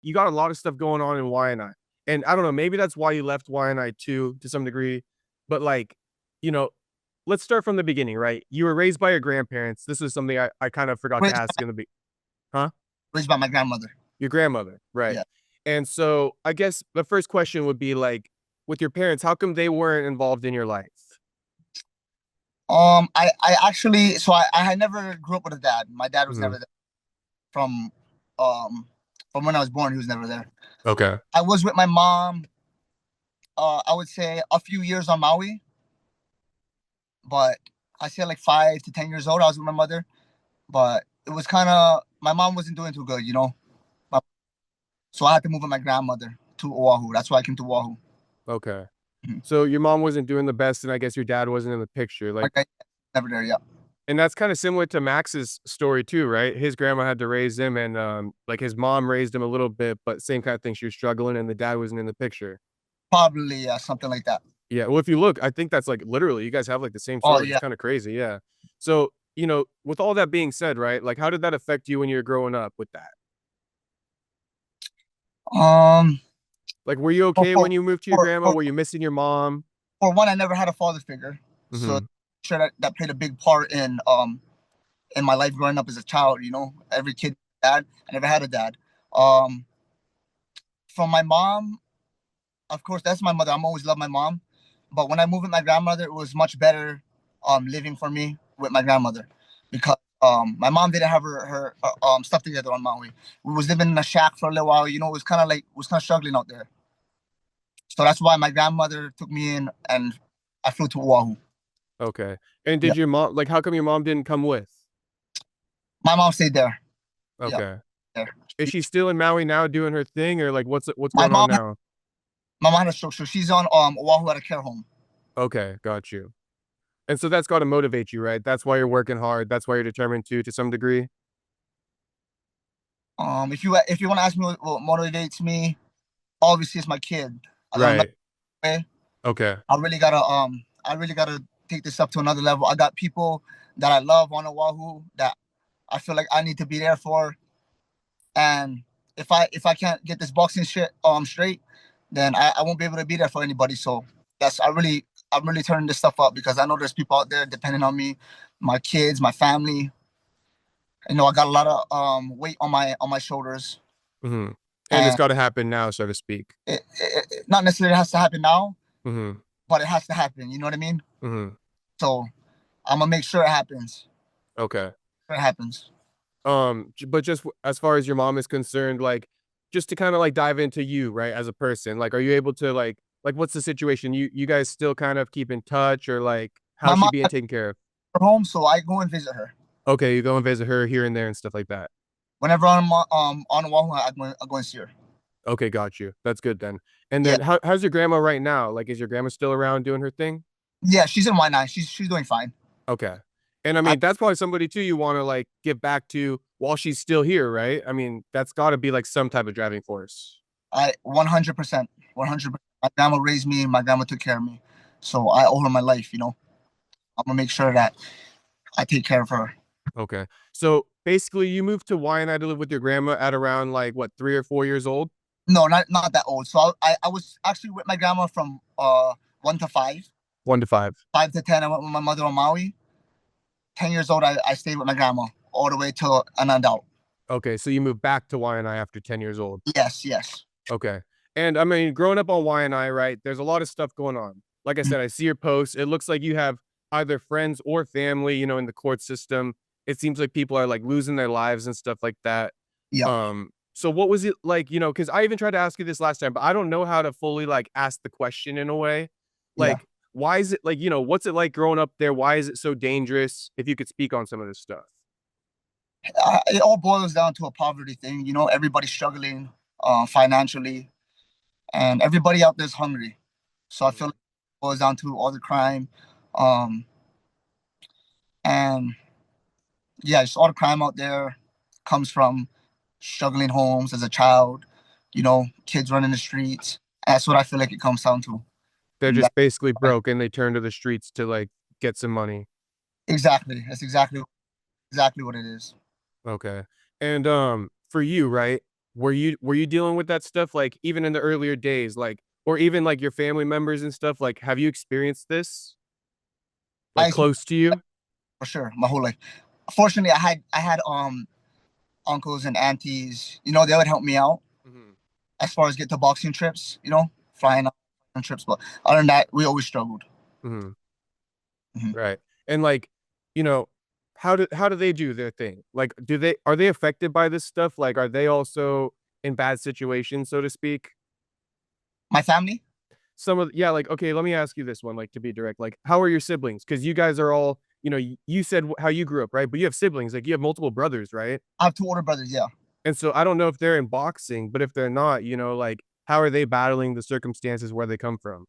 you got a lot of stuff going on in Y&I. And I don't know, maybe that's why you left Y&I too, to some degree. But like, you know, let's start from the beginning, right? You were raised by your grandparents. This is something I kind of forgot to Raised ask in the huh? raised by my grandmother. Your grandmother, right? Yeah. And so I guess the first question would be like, with your parents, how come they weren't involved in your life? I actually, I had never grew up with a dad. My dad was Hmm. never there from, um, from when I was born. He was never there. Okay. I was with my mom. I would say a few years on Maui, but I say like 5 to 10 years old. I was with my mother, but it was kind of my mom wasn't doing too good, so I had to move with my grandmother to Oahu. That's why I came to Oahu. Okay. Mhm. So your mom wasn't doing the best, and I guess your dad wasn't in the picture. My Like, dad never there. Yeah. and that's kind of similar to Max's story too, right? His grandma had to raise him, and like his mom raised him a little bit, but same kind of thing. She was struggling, and the dad wasn't in the picture. Probably, yeah, something like that. Yeah. Well, if you look, I think that's like literally you guys have like the same Oh story. It's yeah. kind of crazy. Yeah. So, with all that being said, right? Like, how did that affect you when you were growing up with that? Um. Like, were you For okay when for you moved to your for, grandma? for, Were you missing your mom? for one, I never had a father figure, so Mhm. sure that played a big part in my life growing up as a child. Every kid dad. I never had a dad. Um. From my mom, of course, that's my mother. I'm always loved my mom, but when I moved with my grandmother, it was much better living for me with my grandmother because my mom didn't have her stuff together on Maui. We was living in a shack for a little while. It was kind of like was kind of struggling out there. So that's why my grandmother took me in, and I flew to Oahu. Okay. And Yeah, did your mom like how come your mom didn't come with? my mom stayed there. Yeah, Okay. there. Is she still in Maui now doing her thing or like what's My going on mom, now? my mom had a stroke, so she's on Oahu at a care home. Okay, got you. And so that's got to motivate you, right? That's why you're working hard. That's why you're determined to some degree. If you want to ask me what motivates me, obviously it's my kid. I'm not Right. Okay. I really gotta take this up to another level. I got people that I love on Oahu that I feel like I need to be there for. And if I can't get this boxing shit straight, then I won't be able to be there for anybody. So that's I'm really turning this stuff up because I know there's people out there depending on me, my kids, my family. I got a lot of weight on my shoulders, Mhm. And it's and got to happen now, so to speak. it not necessarily has to happen now, Mhm. but it has to happen. You know what I mean? Mhm. So I'm gonna make sure it happens. Okay. It happens. But just as far as your mom is concerned, like just to kind of like dive into you, right, as a person, like are you able to like what's the situation? You guys still kind of keep in touch or like My how's she mom being at taken care of? her home, so I go and visit her. Okay, you go and visit her here and there and stuff like that. Whenever I'm on Oahu, I go and see her. Okay, got you. That's good then. And Yeah, then how's your grandma right now? Like, is your grandma still around doing her thing? yeah, she's in Y9. She's doing fine. Okay. And I I mean, that's probably somebody too you want to like give back to while she's still here, right? I mean, that's got to be like some type of driving force. I 100%, 100%. My grandma raised me. My grandma took care of me, so I owe her my life. I'm gonna make sure that I take care of her. Okay. So basically, you moved to Wyandotte to live with your grandma at around like what 3 or 4 years old. No, not that old. So I was actually with my grandma from 1 to 5, 1 to 5. 5 to 10. I went with my mother on Maui. 10 years old, I stayed with my grandma all the way till an adult. Okay, so you moved back to Wyandotte after 10 years old. Yes, yes. Okay. And I mean, growing up on Y&I, right? There's a lot of stuff going on. Like I Mhm. said, I see your posts. It looks like you have either friends or family, in the court system. It seems like people are like losing their lives and stuff like that. Yep. So what was it like, because I even tried to ask you this last time, but I don't know how to fully like ask the question in a way. Yeah. Like, why is it like, what's it like growing up there? Why is it so dangerous? If you could speak on some of this stuff. It all boils down to a poverty thing. Everybody's struggling financially, and everybody out there's hungry. So I feel like Mhm. it boils down to all the crime, um, and yeah, just all the crime out there comes from struggling homes as a child. Kids running the streets. That's what I feel like it comes down to. They're And that, just basically broke and they turn to the streets to like get some money. exactly. That's exactly what it is. Okay. And for you, right? were you dealing with that stuff like even in the earlier days, like or even like your family members and stuff? Like, have you experienced this like I close to you? for sure my whole life. Fortunately, I had uncles and aunties. They would help me out Hmm. as far as get to boxing trips. Flying on trips. But other than that, we always struggled. Hmm. Hmm. Right. And like, you know, how do they do their thing? Like, are they affected by this stuff? Like, are they also in bad situations, so to speak? My family. Some of yeah, like okay, let me ask you this one, like to be direct. Like, how are your siblings? Because you guys are all, you said how you grew up, right? But you have siblings, like you have multiple brothers, right? I have two older brothers. Yeah. And so I don't know if they're in boxing, but if they're not, like how are they battling the circumstances where they come from?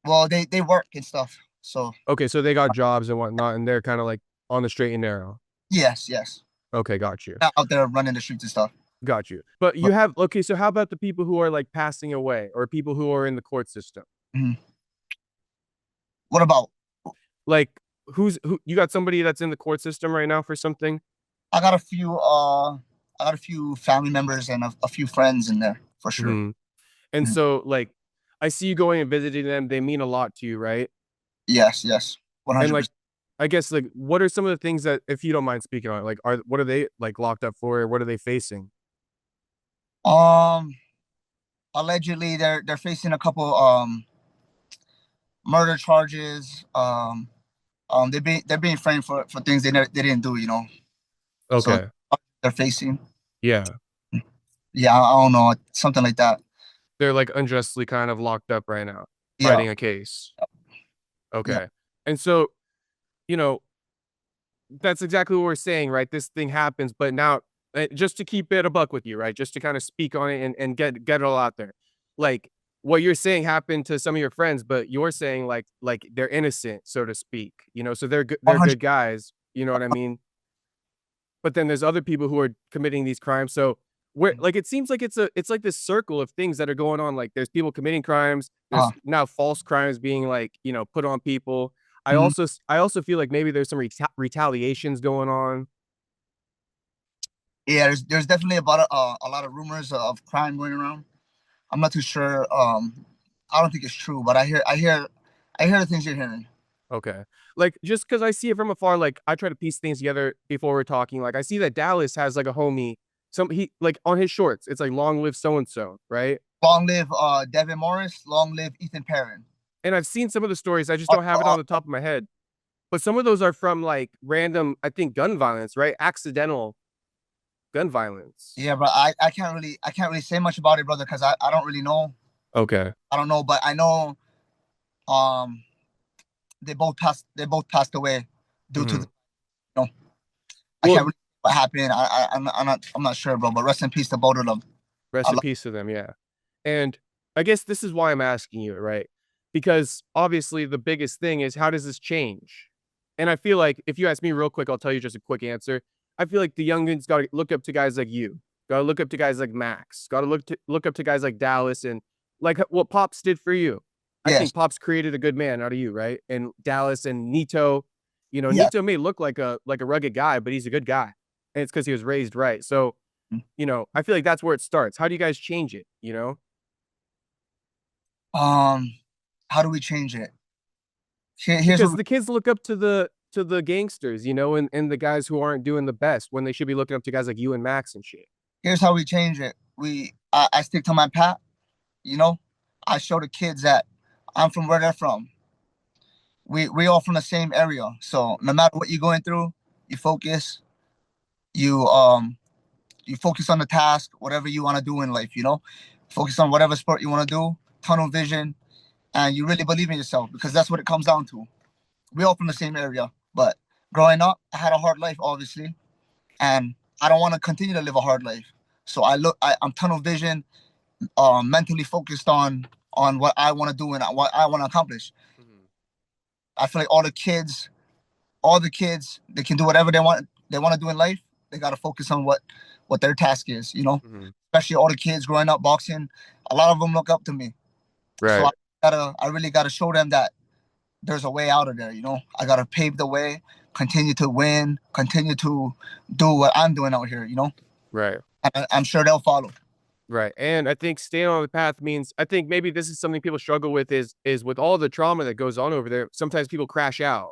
Well, they work and stuff. So Okay, so they got jobs and whatnot, and they're kind of like on the straight and narrow. yes, yes. Okay, got you. Not out there running the streets and stuff. Got you. But But you have okay, so how about the people who are like passing away or people who are in the court system? mhm. What about? Like who you got somebody that's in the court system right now for something? I got a few. I got a few family members and a few friends in there for sure. Mhm. And Mhm. so like I see you going and visiting them, they mean a lot to you, right? Yes, yes, one And hundred like percent. I guess like what are some of the things that if you don't mind speaking on it, like are what are they like locked up for? What are they facing? Um, Allegedly they're facing a couple murder charges. They're being framed for things they didn't do. So Okay. they're facing. Yeah. Yeah, I don't know, something like that. They're like unjustly kind of locked up right now, Yeah, fighting a case. yeah, Okay. And so, you know, that's exactly what we're saying, right? This thing happens, but now just to keep it a buck with you, right? Just to kind of speak on it and get it all out there. Like what you're saying happened to some of your friends, but you're saying like they're innocent, so to speak. So one they're hundred. good guys, you know what I mean? But then there's other people who are committing these crimes. So where like it seems like it's like this circle of things that are going on. Like there's people committing crimes, Uh, there's now false crimes being like, put on people. mhm. I also feel like maybe there's some retaliations going on. Yeah, there's definitely about a lot of rumors of crime going around. I'm not too sure. I don't think it's true, but I hear the things you're hearing. Okay. Like just because I see it from afar, like I try to piece things together before we're talking. Like I see that Dallas has like a homie, some he like on his shorts, it's like long live so and so, right? Long live Devin Morris. Long live Ethan Perrin. And I've seen some of the stories, I just Uh, don't have it uh, on the top of my head. But some of those are from like random, I think, gun violence, right? Accidental gun violence. yeah, but I can't really say much about it, brother, because I don't really know. Okay. I don't know, but I know um they both passed away due to Hmm. the, you know I Well, can't really say what happened. I'm not sure, bro. But rest in peace to both of them. rest I in love. peace to them. Yeah. And I guess this is why I'm asking you, right? Because obviously the biggest thing is how does this change? And I feel like if you ask me real quick, I'll tell you just a quick answer. I feel like the youngins got to look up to guys like you, got to look up to guys like Max, got to look up to guys like Dallas and like what Pops did for you. I Yes, think Pops created a good man out of you, right? And Dallas and Nito, yes. Nito may look like a rugged guy, but he's a good guy. And it's because he was raised right. So, I feel like that's where it starts. How do you guys change it? Um, how do we change it? Here's Because what. the kids look up to the gangsters, and the guys who aren't doing the best when they should be looking up to guys like you and Max and shit. Here's how we change it. I stick to my path. You know, I show the kids that I'm from where they're from. We all from the same area. So no matter what you're going through, you focus. You you focus on the task, whatever you want to do in life. Focus on whatever sport you want to do. Tunnel vision, and you really believe in yourself because that's what it comes down to. We all from the same area, but growing up, I had a hard life, obviously, and I don't want to continue to live a hard life. So I'm tunnel vision, mentally focused on what I want to do and what I want to accomplish. Mhm, I feel like all the kids, they can do whatever they want to do in life. They got to focus on what their task is. mhm. Especially all the kids growing up boxing. A lot of them look up to me, so I Right. I really gotta show them that there's a way out of there. I gotta pave the way, continue to win, continue to do what I'm doing out here. Right. And I'm sure they'll follow. Right. And I think staying on the path means I think maybe this is something people struggle with is with all the trauma that goes on over there, sometimes people crash out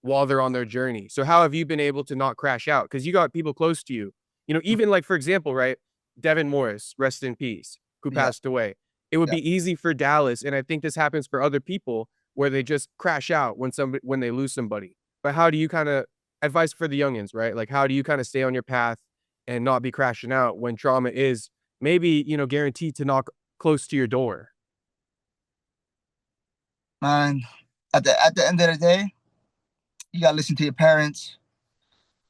while they're on their journey. So how have you been able to not crash out? Because you got people close to you. You know, even like for example, right? Devin Morris, rest in peace, who Yeah, passed away. It would yeah. be easy for Dallas, and I think this happens for other people where they just crash out when they lose somebody. But how do you kind of advice for the youngins, right? Like how do you kind of stay on your path and not be crashing out when trauma is maybe, guaranteed to knock close to your door? Man, at the end of the day, you gotta listen to your parents.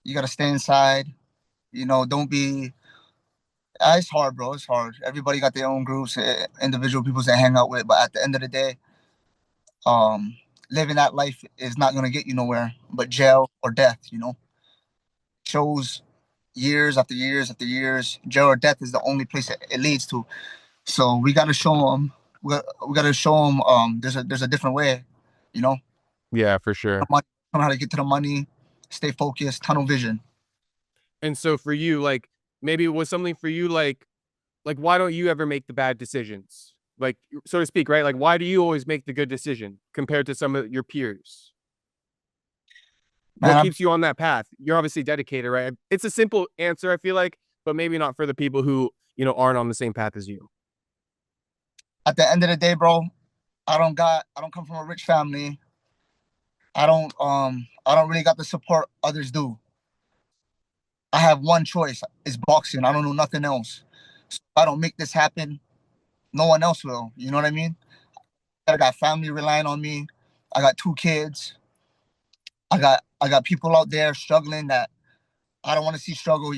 You gotta stay inside. Don't be. It's hard, bro. It's hard. Everybody got their own groups, individual people they hang out with. But at the end of the day, um, living that life is not gonna get you nowhere but jail or death. Shows years after years after years. Jail or death is the only place it leads to. So we gotta show them. We gotta show them. There's a different way. You know, Yeah, for sure. money, know how to get to the money. Stay focused. Tunnel vision. And so for you, like maybe it was something for you like why don't you ever make the bad decisions? Like so to speak, right? Like why do you always make the good decision compared to some of your peers? Man, What keeps you on that path? You're obviously dedicated, right? It's a simple answer, I feel like, but maybe not for the people who, aren't on the same path as you. at the end of the day, bro, I don't come from a rich family. I don't really got the support others do. I have one choice. It's boxing. I don't know nothing else. So if I don't make this happen, no one else will. You know what I mean? I got family relying on me. I got two kids. I got people out there struggling that I don't want to see struggle.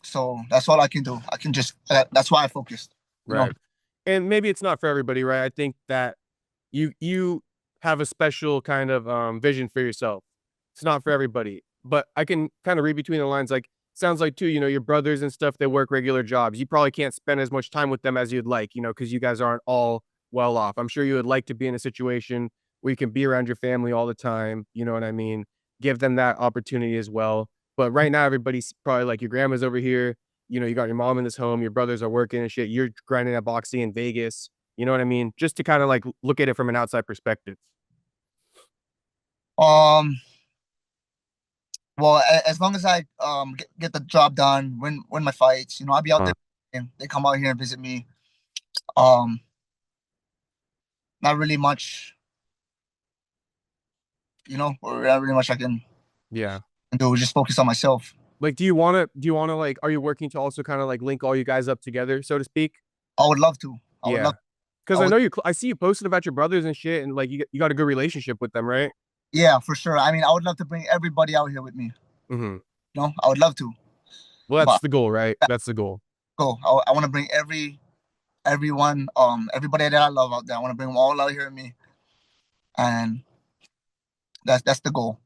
So that's all I can do. I can just that's why I focused. You know. Right. And maybe it's not for everybody, right? I think that you have a special kind of vision for yourself. It's not for everybody. But I can kind of read between the lines like sounds like too, your brothers and stuff, they work regular jobs. You probably can't spend as much time with them as you'd like, because you guys aren't all well off. I'm sure you would like to be in a situation where you can be around your family all the time, you know what I mean? Give them that opportunity as well. But right now everybody's probably like your grandma's over here, you got your mom in this home, your brothers are working and shit. You're grinding at boxing in Vegas. You know what I mean? Just to kind of like look at it from an outside perspective. Um. Well, as long as I get the job done, win my fights, I'll be out there. And they come out here and visit me. Um. Not really much. Or not really much I can Yeah. do. Just focus on myself. Like, do you wanna like, are you working to also kind of like link all you guys up together, so to speak? I would love to. I would Yeah. love. Cause I I would. know I see you posted about your brothers and shit, and like you got a good relationship with them, right? Yeah, for sure. I mean, I would love to bring everybody out here with me. Hmm. I would love to. Well, that's But the goal, right? That's the goal. go. I want to bring everyone, everybody that I love out there. I want to bring them all out here with me, and that's the goal.